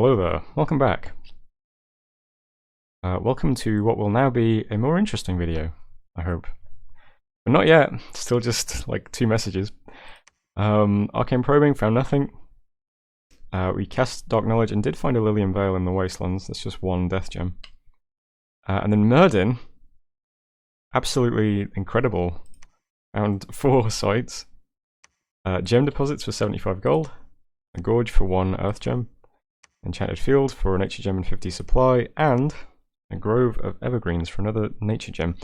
Hello there, welcome back. Welcome to what will now be a more interesting video, I hope. But not yet, still just like 2 messages. Arcane probing, found nothing. We cast Dark Knowledge and did find a Lilium Veil in the Wastelands, that's just 1 death gem. And then Myrddin, absolutely incredible. Found 4 sites. Gem deposits for 75 gold, a gorge for 1 earth gem, enchanted field for a nature gem and 50 supply, and a grove of evergreens for another nature gem.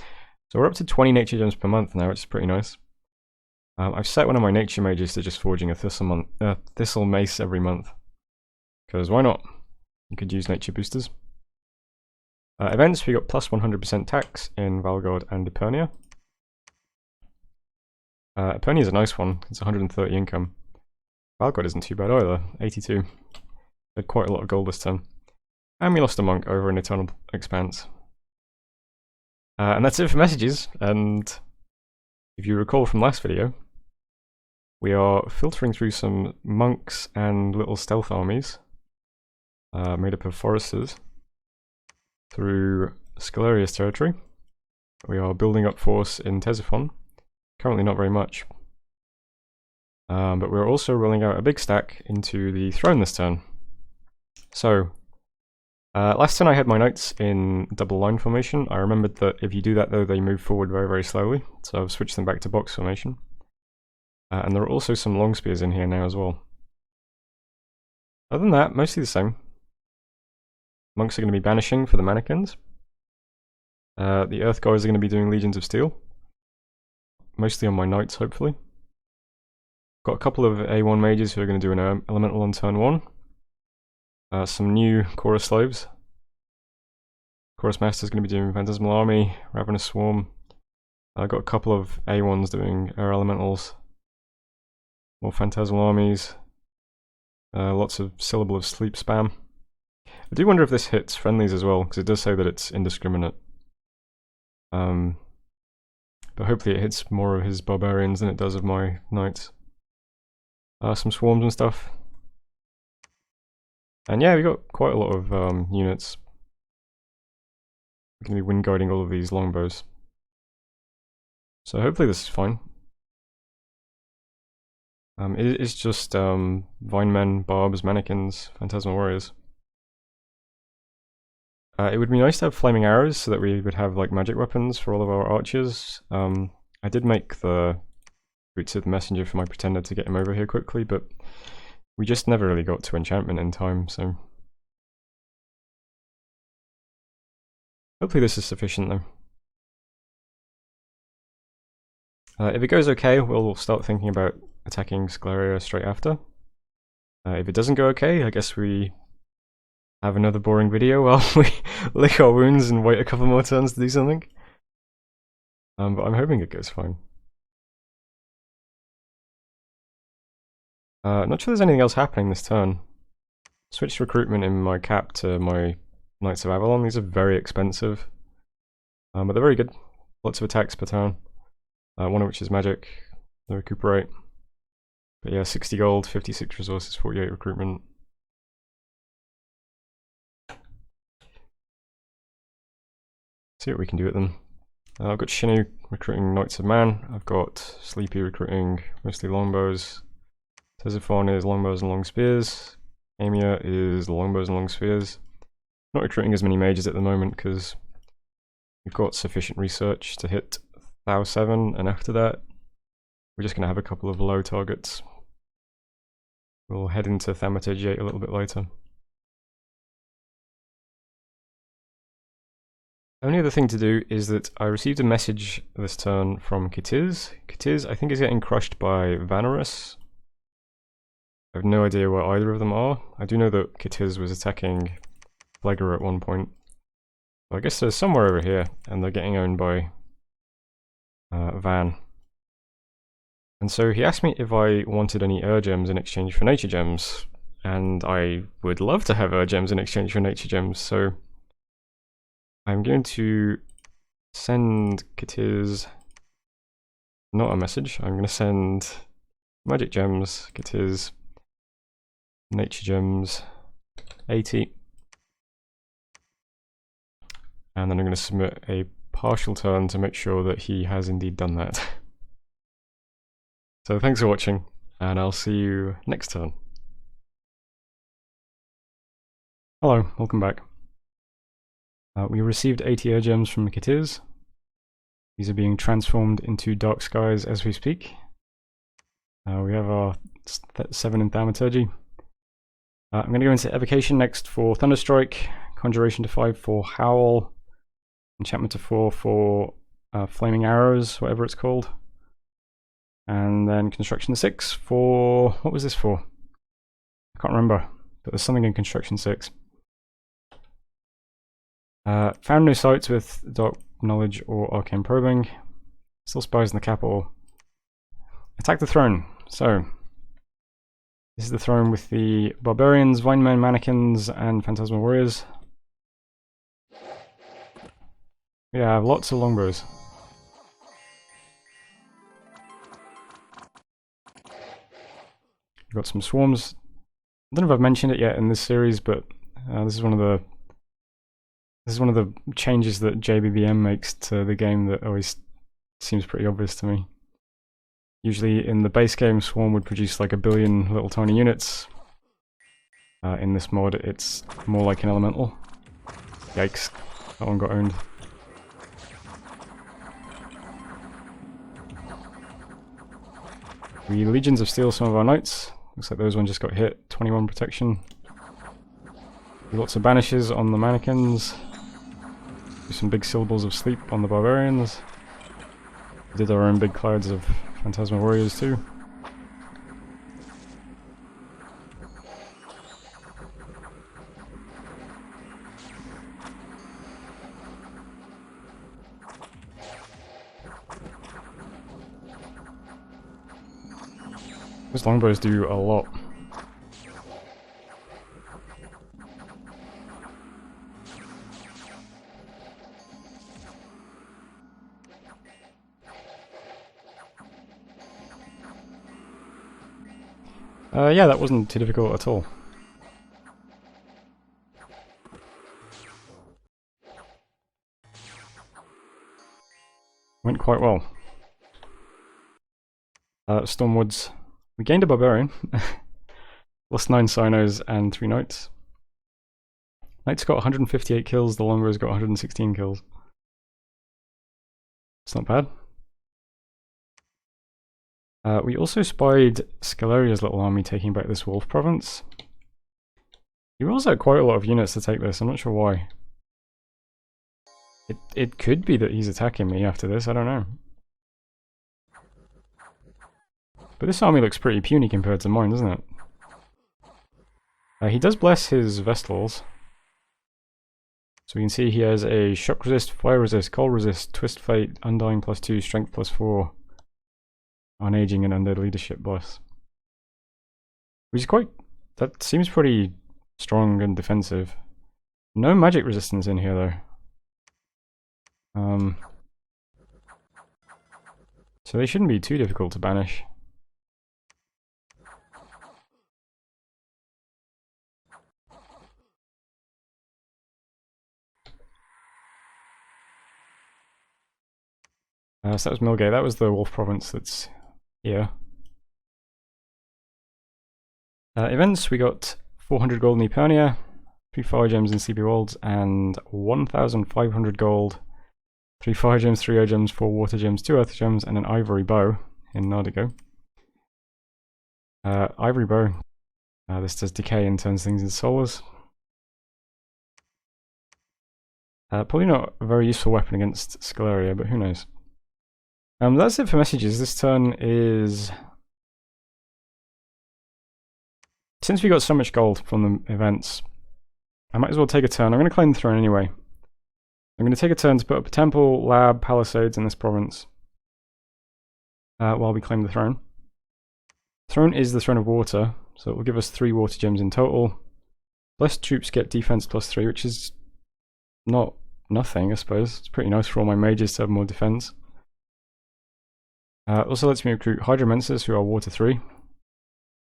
So we're up to 20 nature gems per month now, which is pretty nice. I've set one of my nature mages to just forging a thistle mace every month, because why not? You could use nature boosters. Events, we got plus 100% tax in Valgard and Epernia. Epernia is a nice one, it's 130 income. Valgard isn't too bad either, 82. Had quite a lot of gold this turn. And we lost a monk over in Eternal Expanse. And that's it for messages, and if you recall from last video, we are filtering through some monks and little stealth armies made up of foresters through Scalaria's territory. We are building up force in Ctesiphon, currently not very much. But we're also rolling out a big stack into the throne this turn. So, last turn I had my knights in double line formation. I remembered that if you do that though, they move forward very, very slowly, so I've switched them back to box formation. And there are also some long spears in here now as well. Other than that, mostly the same. Monks are going to be banishing for the mannequins. The earth guys are going to be doing Legions of Steel. Mostly on my knights, hopefully. Got a couple of A1 mages who are going to do an elemental on turn 1. Some new Chorus slaves. Chorus Master is going to be doing Phantasmal Army, Ravenous Swarm. I've got a couple of A1s doing Air Elementals. More Phantasmal Armies. Lots of Syllable of Sleep spam. I do wonder if this hits friendlies as well, because it does say that it's indiscriminate. But hopefully it hits more of his barbarians than it does of my knights. Some swarms and stuff. And yeah, we got quite a lot of units. We're going to be wind guiding all of these longbows. So hopefully this is fine. It is just Vinemen, Barbs, Mannequins, Phantasmal Warriors. It would be nice to have Flaming Arrows so that we would have like magic weapons for all of our archers. I did make the Boots of the Messenger for my Pretender to get him over here quickly, but we just never really got to enchantment in time, so hopefully this is sufficient though. If it goes okay, we'll start thinking about attacking Scalaria straight after. If it doesn't go okay, I guess we have another boring video while we lick our wounds and wait a couple more turns to do something. But I'm hoping it goes fine. Not sure there's anything else happening this turn. Switched recruitment in my cap to my Knights of Avalon. These are very expensive, but they're very good. Lots of attacks per turn. One of which is magic. They recuperate. But yeah, 60 gold, 56 resources, 48 recruitment. See what we can do with them. I've got Shinu recruiting Knights of Man. I've got Sleepy recruiting mostly longbows. Ctesiphon is longbows and long spears. Amia is longbows and long spears. Not recruiting as many mages at the moment because we've got sufficient research to hit Thou 7, and after that we're just going to have a couple of low targets. We'll head into Thaumaturgy 8 a little bit later. Only other thing to do is that I received a message this turn from Kitiz. Kitiz, I think, is getting crushed by Vanarus. I have no idea where either of them are. I do know that Kitiz was attacking Phlegor at one point. So I guess they're somewhere over here, and they're getting owned by Van. And so he asked me if I wanted any gems in exchange for nature gems, and I would love to have gems in exchange for nature gems, so I'm going to send Kitiz not a message. I'm going to send magic gems, Kitiz, nature gems, 80. And then I'm going to submit a partial turn to make sure that he has indeed done that. So thanks for watching, and I'll see you next turn. Hello, welcome back. We received 80 air gems from Katiz. These are being transformed into dark skies as we speak. We have our 7 in Thaumaturgy. I'm going to go into Evocation next for Thunderstrike, Conjuration to 5 for Howl, Enchantment to 4 for Flaming Arrows, whatever it's called. And then Construction to 6 for... what was this for? I can't remember, but there's something in Construction 6. Found no sites with Dark Knowledge or Arcane Probing. Still spies in the capital. Attack the throne. So, this is the throne with the Barbarians, Vinemen, Mannequins, and Phantasmal Warriors. We have lots of longbows. We've got some swarms. I don't know if I've mentioned it yet in this series, but this is one of the changes that JBBM makes to the game that always seems pretty obvious to me. Usually in the base game, Swarm would produce like a billion little tiny units. In this mod, it's more like an elemental. Yikes, that one got owned. We Legions of Steel some of our knights. Looks like those ones just got hit. 21 protection. Lots of banishes on the mannequins. Do some big syllables of sleep on the barbarians. We did our own big clouds of Phantasmal Warriors too. Those longbows do a lot. Yeah, that wasn't too difficult at all. Went quite well. Stormwoods. We gained a barbarian. Lost 9 Sinos and 3 knights. Knights got 158 kills, the longbows got 116 kills. It's not bad. We also spied Scalaria's little army taking back this wolf province. He rolls out quite a lot of units to take this, I'm not sure why. It could be that he's attacking me after this, I don't know. But this army looks pretty puny compared to mine, doesn't it? He does bless his Vestals. So we can see he has a shock resist, fire resist, cold resist, twist fate, undying +2, strength +4, unaging and undead leadership bless. Which is quite... that seems pretty strong and defensive. No magic resistance in here though. So they shouldn't be too difficult to banish. So that was Milgate, that was the Wolf Province that's here. Events, we got 400 gold in Epernia, 3 fire gems in CP Worlds, and 1,500 gold, 3 fire gems, 3 air gems, 4 water gems, 2 earth gems, and an ivory bow in Nardigo. Ivory bow, this does decay and turns things into solars. Probably not a very useful weapon against Scalaria, but who knows. That's it for messages. This turn is... since we got so much gold from the events, I might as well take a turn. I'm going to claim the throne anyway. I'm going to take a turn to put up a temple, lab, palisades in this province while we claim the throne. Throne is the Throne of Water, so it will give us 3 water gems in total. Blessed troops get defense +3, which is not nothing, I suppose. It's pretty nice for all my mages to have more defense. Also lets me recruit Hydromancers, who are water 3.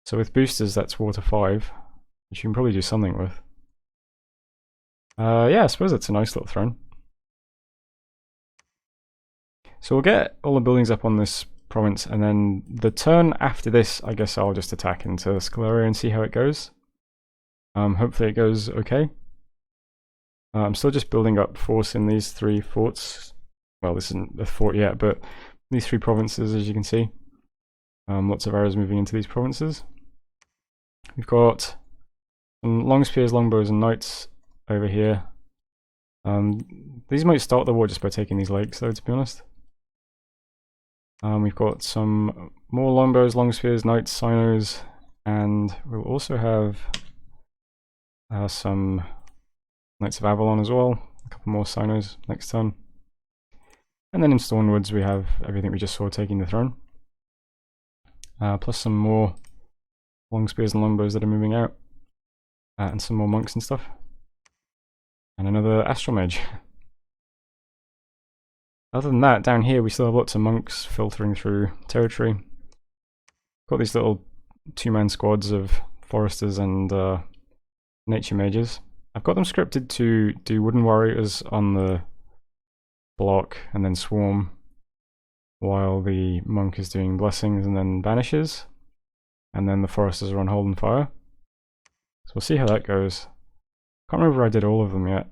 So with boosters, that's water 5, which you can probably do something with. Yeah, I suppose it's a nice little throne. So we'll get all the buildings up on this province, and then the turn after this, I guess I'll just attack into Scaleria and see how it goes. Hopefully it goes okay. I'm still just building up force in these 3 forts. Well, this isn't a fort yet, but these 3 provinces, as you can see. Lots of arrows moving into these provinces. We've got some long spears, longbows, and knights over here. These might start the war just by taking these lakes, though, to be honest. We've got some more longbows, long spears, knights, sinos, and we'll also have some Knights of Avalon as well. A couple more sinos next turn. And then in Stornwoods we have everything we just saw taking the throne. Plus some more long spears and longbows that are moving out. And some more monks and stuff. And another Astral Mage. Other than that, down here we still have lots of monks filtering through territory. Got these little 2-man squads of foresters and nature mages. I've got them scripted to do wooden warriors on the block and then swarm while the monk is doing blessings and then vanishes. And then the foresters are on hold and fire. So we'll see how that goes. Can't remember if I did all of them yet.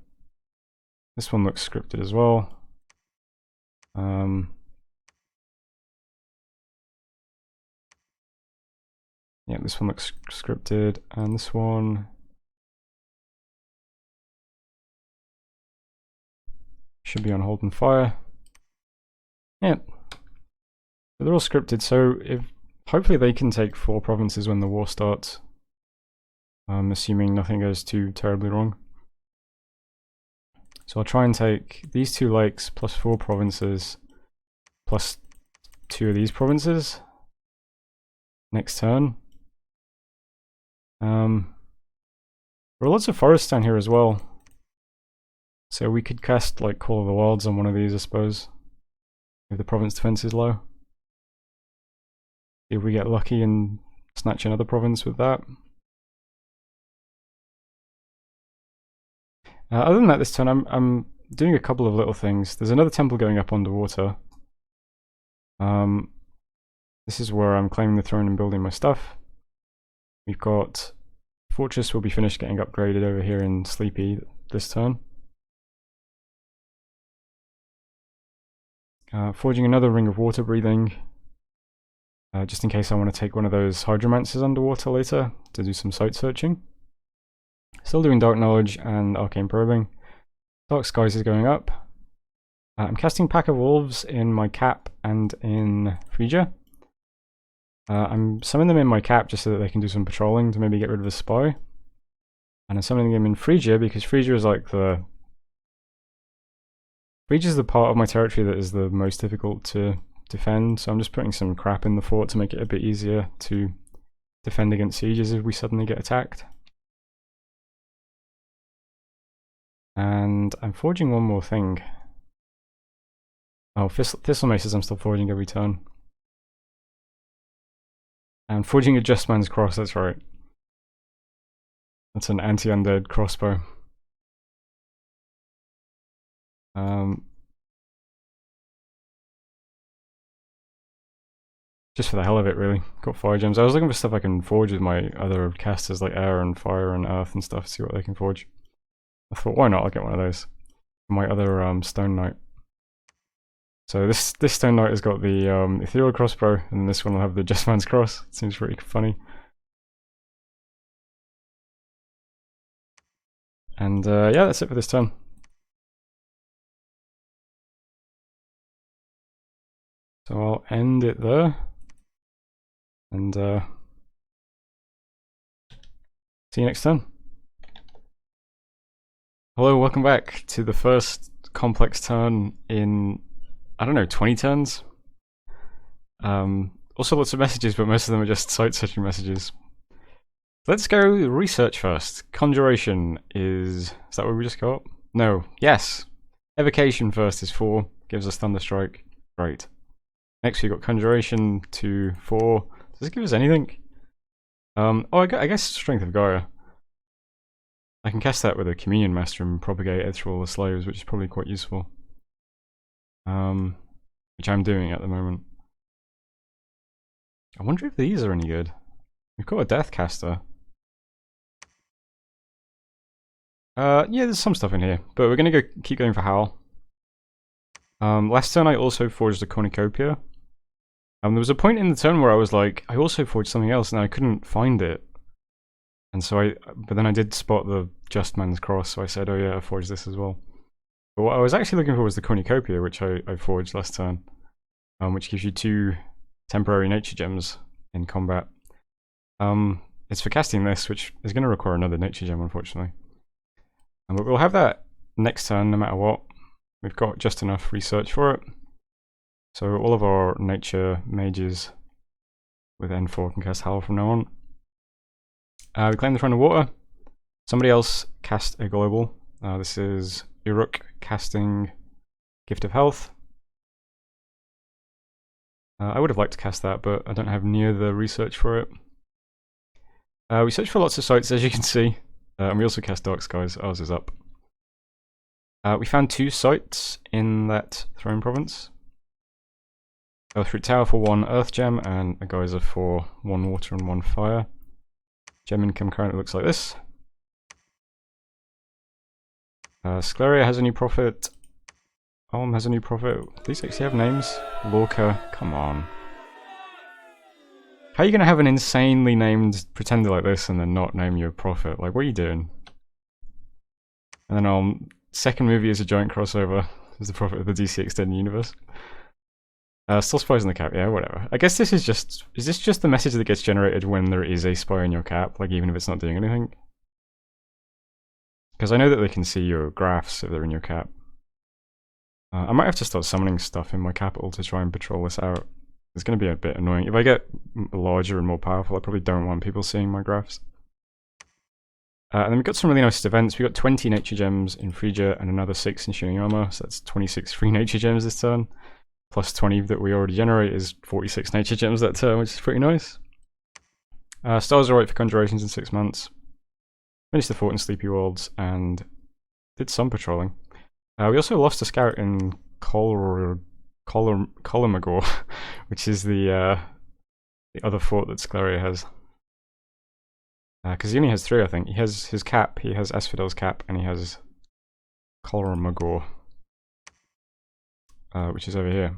This one looks scripted as well. Yeah, this one looks scripted, and this one should be on hold and fire. Yeah, so they're all scripted. So if hopefully they can take 4 provinces when the war starts. Assuming nothing goes too terribly wrong. So I'll try and take these 2 lakes plus 4 provinces plus 2 of these provinces next turn. There are lots of forests down here as well. So we could cast like Call of the Wilds on one of these, I suppose, if the province defense is low. If we get lucky and snatch another province with that. Other than that, this turn I'm doing a couple of little things. There's another temple going up underwater. This is where I'm claiming the throne and building my stuff. We've got Fortress will be finished getting upgraded over here in Sleepy this turn. Forging another Ring of Water Breathing, just in case I want to take one of those Hydromancers underwater later to do some site searching. Still doing Dark Knowledge and Arcane Probing. Dark Skies is going up. I'm casting Pack of Wolves in my cap and in Phrygia. I'm summoning them in my cap just so that they can do some patrolling to maybe get rid of the spy. And I'm summoning them in Phrygia because Phrygia is like Phrygia is the part of my territory that is the most difficult to defend, so I'm just putting some crap in the fort to make it a bit easier to defend against sieges if we suddenly get attacked. And I'm forging one more thing. Oh, Thistle Maces I'm still forging every turn. And forging a Just Man's Cross, that's right. That's an anti-undead crossbow. Just for the hell of it, really. Got fire gems. I was looking for stuff I can forge with my other casters like air and fire and earth and stuff, see what they can forge. I thought, why not? I'll get one of those. My other Stone Knight. So this Stone Knight has got the Ethereal Crossbow, and this one will have the Just Man's Cross. It seems pretty funny. And yeah, that's it for this turn. So I'll end it there. And see you next turn. Hello, welcome back to the first complex turn in, I don't know, 20 turns? Also lots of messages, but most of them are just site searching messages. Let's go research first. Conjuration is that what we just got? No, yes. Evocation first is 4, gives us Thunderstrike. Great. Next we got Conjuration to 4. Does it give us anything? Oh, I guess Strength of Gaia. I can cast that with a Communion Master and propagate it through all the slaves, which is probably quite useful. Which I'm doing at the moment. I wonder if these are any good. We've got a Death Caster. Yeah, there's some stuff in here, but we're gonna keep going for Howl. Last turn I also forged a Cornucopia. There was a point in the turn where I was like, I also forged something else and I couldn't find it. And so but then I did spot the Just Man's Cross, so I said, oh yeah, I forged this as well. But what I was actually looking for was the Cornucopia, which I forged last turn, which gives you 2 temporary nature gems in combat. It's for casting this, which is going to require another nature gem, unfortunately. But we'll have that next turn, no matter what. We've got just enough research for it. So all of our nature mages with N4 can cast Howl from now on. We claim the Throne of Water. Somebody else cast a global. This is Uruk casting Gift of Health. I would have liked to cast that, but I don't have near the research for it. We searched for lots of sites, as you can see, and we also cast Dark Skies. Ours is up. We found 2 sites in that Throne Province. Earthroot Tower for 1 Earth Gem, and a Geyser for 1 Water and 1 Fire. Gem income currently looks like this. Scleria has a new prophet. Olm has a new prophet. These actually have names. Lorca, come on. How are you going to have an insanely named pretender like this and then not name your prophet? Like, what are you doing? And then second movie is a giant crossover. Is the prophet of the DC Extended Universe. Still spies in the cap, yeah, whatever. I guess this is just... Is this just the message that gets generated when there is a spy in your cap? Like, even if it's not doing anything? Because I know that they can see your graphs if they're in your cap. I might have to start summoning stuff in my capital to try and patrol this out. It's going to be a bit annoying. If I get larger and more powerful, I probably don't want people seeing my graphs. And then we've got some really nice events. We've got 20 nature gems in Phrygia and another 6 in Shinigama, so that's 26 free nature gems this turn. Plus 20 that we already generate is 46 nature gems that turn, which is pretty nice. Stars are right for conjurations in 6 months. Finished the fort in Sleepy Worlds and did some patrolling. We also lost a scout in Colormagor, which is the other fort that Scleria has. Because he only has 3, I think. He has his cap, he has Asphodel's cap, and he has Colormagor, which is over here.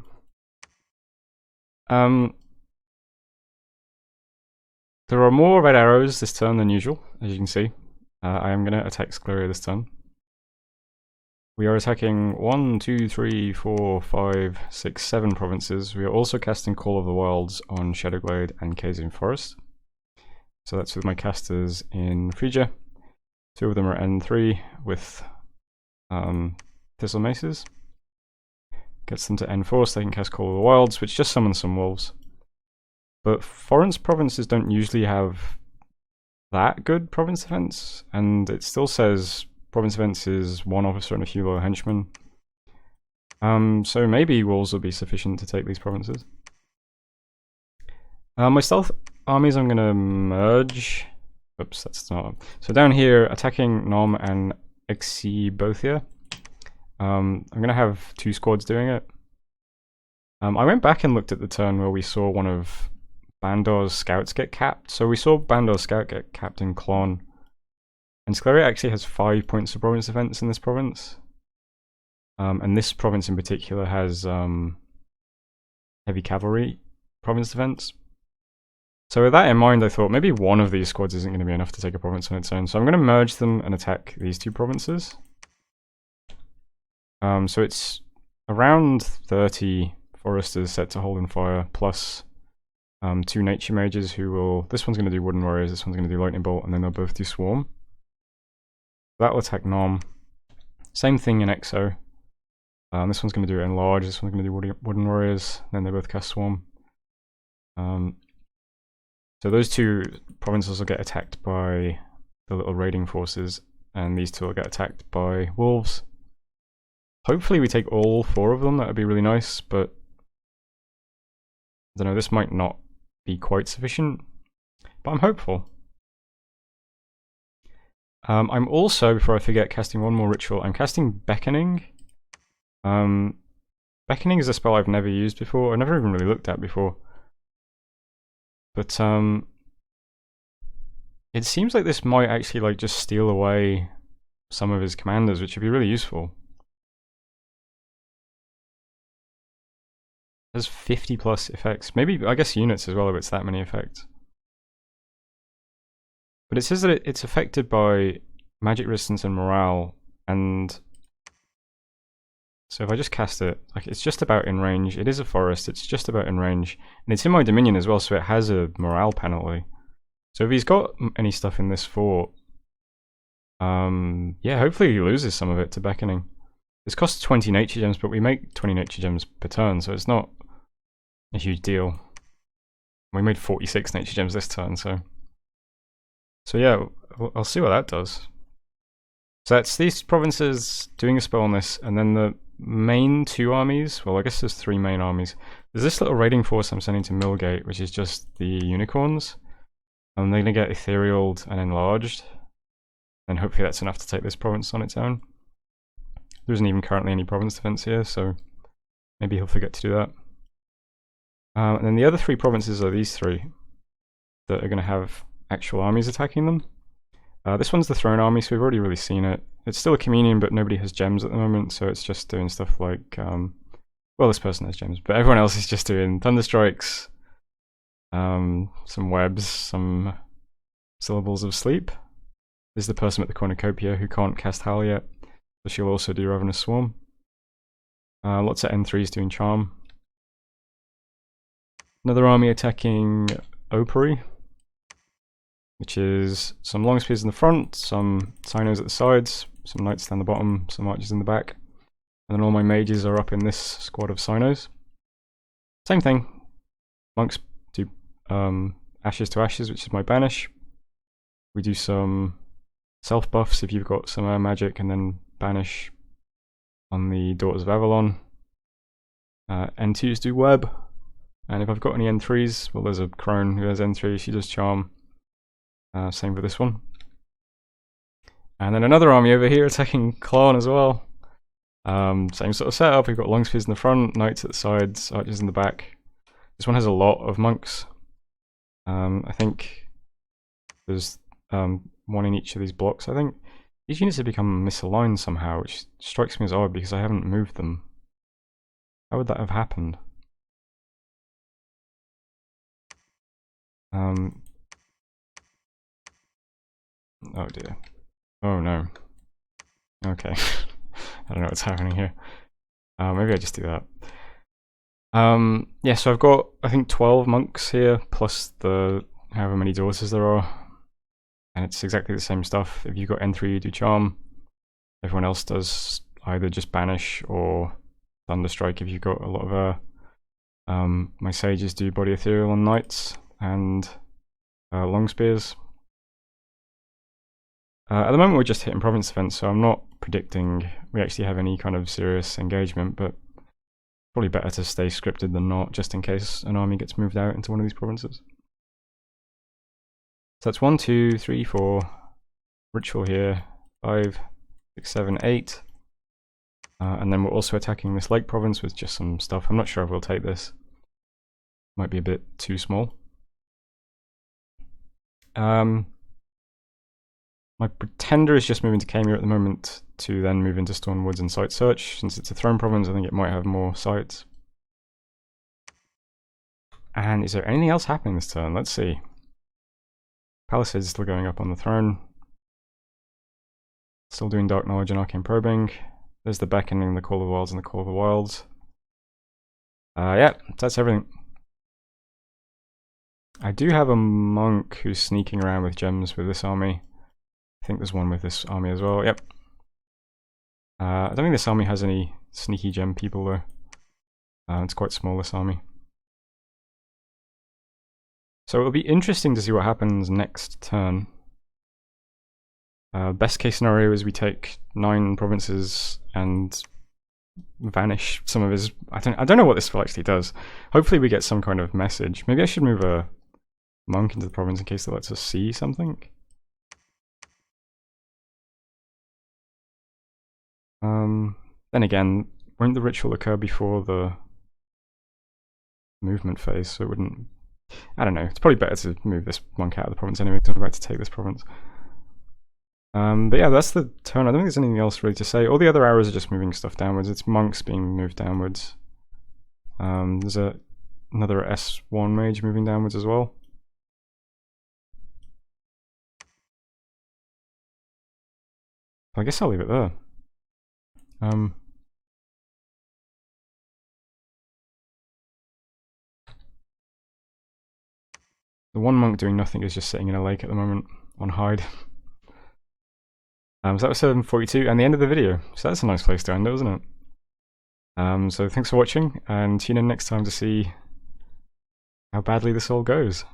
There are more red arrows this turn than usual, as you can see. I am going to attack Scleria this turn. We are attacking 1, 2, 3, 4, 5, 6, 7 provinces. We are also casting Call of the Wilds on Shadowglade and Kazin Forest. So that's with my casters in Phrygia. 2 of them are N3 with Thistle Maces. Gets them to N4 so they can cast Call of the Wilds, which just summons some wolves. But Foreign provinces don't usually have that good province defense, and it still says province defense is 1 officer and a few loyal henchmen. So maybe wolves will be sufficient to take these provinces. My stealth armies I'm going to merge. Oops, that's not. So down here, attacking Nom and Exebothia. I'm going to have 2 squads doing it. I went back and looked at the turn where we saw one of Bandor's scouts get capped. So we saw Bandor's scout get capped in Klon. And Scleria actually has 5 points of province defense in this province. And this province in particular has heavy cavalry province defense. So with that in mind, I thought maybe one of these squads isn't going to be enough to take a province on its own. So I'm going to merge them and attack these 2 provinces. So it's around 30 foresters set to hold and fire, plus 2 nature mages who will... This one's going to do wooden warriors, this one's going to do lightning bolt, and then they'll both do swarm. That will attack Nom. Same thing in Exo. This one's going to do enlarge, this one's going to do wooden warriors, then they both cast swarm. So those 2 provinces will get attacked by the little raiding forces, and these 2 will get attacked by wolves. Hopefully we take all 4 of them, that would be really nice, but I don't know, this might not be quite sufficient, but I'm hopeful. I'm also, before I forget, casting one more ritual. I'm casting Beckoning. Beckoning is a spell I've never used before. I've never even really looked at before. But it seems like this might actually like just steal away some of his commanders, which would be really useful. It has 50 plus effects. Maybe, I guess units as well if it's that many effects. But it says that it's affected by magic resistance and morale, and so if I just cast it, like it's just about in range. It is a forest, it's just about in range. And it's in my dominion as well, so it has a morale penalty. So if he's got any stuff in this fort, yeah, hopefully he loses some of it to Beckoning. This costs 20 nature gems, but we make 20 nature gems per turn, so it's not a huge deal. We made 46 nature gems this turn, so yeah, I'll see what that does. So that's these provinces doing a spell on this, and then the main two armies, well I guess there's three main armies. There's this little raiding force I'm sending to Millgate, which is just the unicorns. And they're going to get etherealed and enlarged. And hopefully that's enough to take this province on its own. There isn't even currently any province defense here, so maybe he'll forget to do that. And then the other three provinces are these three that are going to have actual armies attacking them. This one's the throne army, so we've already really seen it. It's still a communion, but nobody has gems at the moment, so it's just doing stuff like, well, this person has gems, but everyone else is just doing thunderstrikes, some webs, some syllables of sleep. This is the person with the cornucopia who can't cast Howl yet, so she'll also do Ravenous Swarm. Lots of N3s doing Charm. Another army attacking Opry, which is some long spears in the front, some Sinos at the sides, some knights down the bottom, some archers in the back. And then all my mages are up in this squad of Sinos. Same thing. Monks do Ashes to Ashes, which is my banish. We do some self buffs if you've got some air magic, and then banish on the Daughters of Avalon. N2s do web. And if I've got any N3s, well there's a crone who has N3, she does charm. Same for this one. And then another army over here attacking Clan as well. Same sort of setup, we've got long spears in the front, knights at the sides, archers in the back. This one has a lot of monks. I think there's one in each of these blocks, I think. These units have become misaligned somehow, which strikes me as odd because I haven't moved them. How would that have happened? Oh dear. Oh no. Okay. I don't know what's happening here. Maybe I just do that. Yeah, so I've got, I think, 12 monks here, plus the however many daughters there are. And it's exactly the same stuff. If you've got N3, you do Charm. Everyone else does either just Banish or Thunderstrike if you've got a lot of my sages do Body Ethereal on Knights and Long Spears. At the moment we're just hitting province defense, so I'm not predicting we actually have any kind of serious engagement, but probably better to stay scripted than not, just in case an army gets moved out into one of these provinces. So that's 1, 2, 3, 4, ritual here, 5, 6, 7, 8. And then we're also attacking this lake province with just some stuff. I'm not sure if we'll take this. Might be a bit too small. My pretender is just moving to Kamir at the moment to then move into Stormwoods and Site Search. Since it's a throne province, I think it might have more sites. And is there anything else happening this turn? Let's see. Palisades is still going up on the throne. Still doing Dark Knowledge and Arcane Probing. There's the Beckoning, the Call of the Wilds, and the Call of the Wilds. Yeah, that's everything. I do have a monk who's sneaking around with gems with this army. I think there's one with this army as well, yep. I don't think this army has any sneaky gem people though. It's quite small, this army. So it'll be interesting to see what happens next turn. Best case scenario is we take 9 provinces and vanish some of his... I don't know what this spell actually does. Hopefully we get some kind of message. Maybe I should move a monk into the province in case it lets us see something. Then again, won't the ritual occur before the movement phase, so it wouldn't... I don't know, it's probably better to move this monk out of the province anyway, because I'm about to take this province. But yeah, that's the turn. I don't think there's anything else really to say. All the other arrows are just moving stuff downwards. It's monks being moved downwards. There's another S1 mage moving downwards as well. I guess I'll leave it there. The one monk doing nothing is just sitting in a lake at the moment on hide. So that was 742 and the end of the video. So that's a nice place to end it, wasn't it? So thanks for watching, and tune in next time to see how badly this all goes.